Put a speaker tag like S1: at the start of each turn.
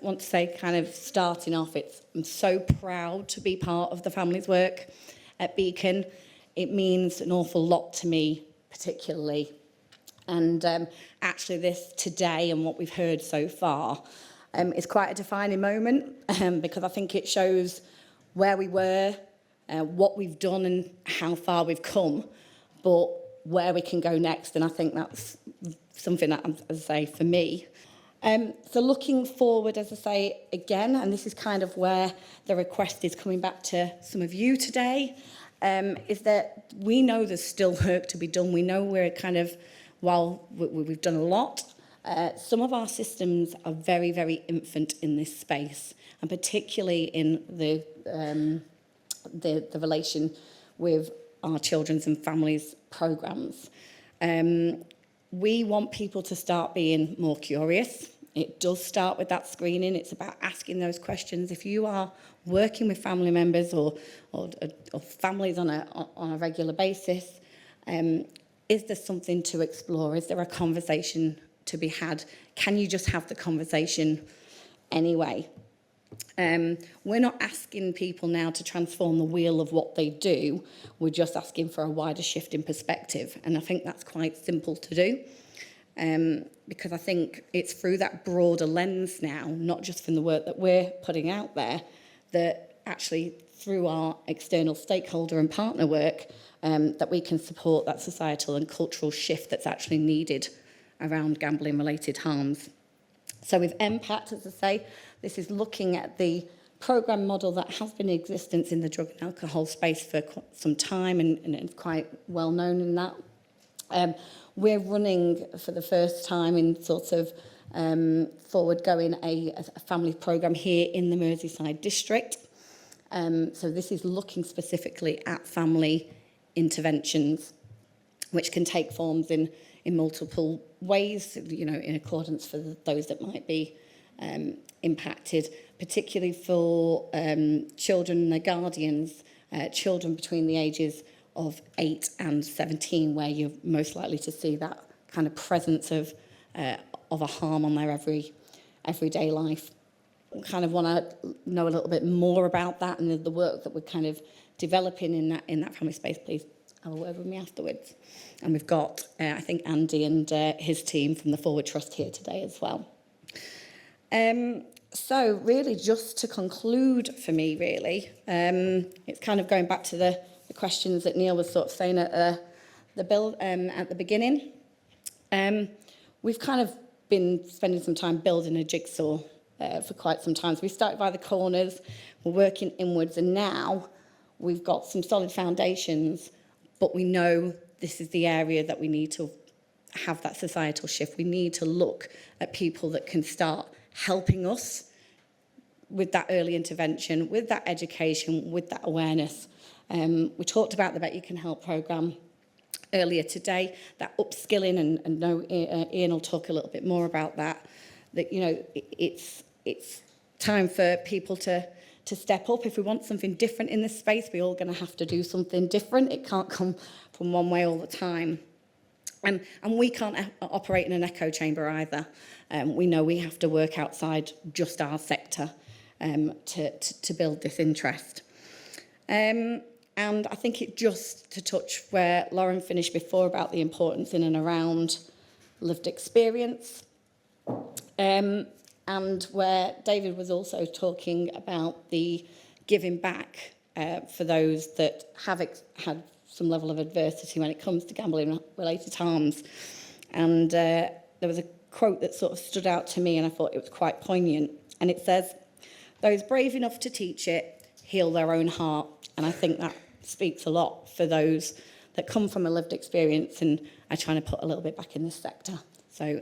S1: want to say, kind of starting off, I'm so proud to be part of the families work at Beacon. It means an awful lot to me, particularly. And actually this today and what we've heard so far is quite a defining moment because I think it shows where we were, what we've done and how far we've come, but where we can go next. And I think that's something that, as I say, for me. So looking forward, as I say, again, and this is kind of where the request is coming back to some of you today, is that we know there's still work to be done. We know we're kind of, while we've done a lot, some of our systems are very, very infant in this space, and particularly in the relation with our children's and families programmes. We want people to start being more curious. It does start with that screening. It's about asking those questions. If you are working with family members or families on a regular basis, is there something to explore? Is there a conversation to be had? Can you just have the conversation anyway? We're not asking people now to transform the wheel of what they do. We're just asking for a wider shift in perspective. And I think that's quite simple to do. Because I think it's through that broader lens now, not just from the work that we're putting out there, that actually through our external stakeholder and partner work, that we can support that societal and cultural shift that's actually needed around gambling-related harms. So with MPAT, as I say, this is looking at the programme model that has been in existence in the drug and alcohol space for some time and it's quite well known in that. We're running for the first time in sort of forward going a family programme here in the Merseyside district. So this is looking specifically at family interventions, which can take forms in multiple ways, you know, in accordance for those that might be impacted, particularly for children and their guardians, children between the ages of 8 and 17, where you're most likely to see that kind of presence of a harm on their everyday life. I kind of want to know a little bit more about that and the work that we're kind of developing in that family space. Please have a word with me afterwards. And we've got, I think, Andy and his team from the Forward Trust here today as well. So really, just to conclude for me, really, it's kind of going back to the questions that Neil was sort of saying at the beginning. We've kind of been spending some time building a jigsaw for quite some time. So we started by the corners, we're working inwards, and now we've got some solid foundations, but we know this is the area that we need to have that societal shift. We need to look at people that can start helping us with that early intervention, with that education, with that awareness. We talked about the Bet You Can Help programme earlier today, that upskilling, and no, Ian will talk a little bit more about that, that, you know, it's time for people to step up. If we want something different in this space, we're all going to have to do something different. It can't come from one way all the time. And we can't operate in an echo chamber either. We know we have to work outside just our sector to build this interest. And I think it just to touch where Lauren finished before about the importance in and around lived experience, and where David was also talking about the giving back for those that have had some level of adversity when it comes to gambling-related harms. And there was a quote that sort of stood out to me, and I thought it was quite poignant. And it says, "Those brave enough to teach it heal their own heart." And I think that speaks a lot for those that come from a lived experience and are trying to put a little bit back in this sector. So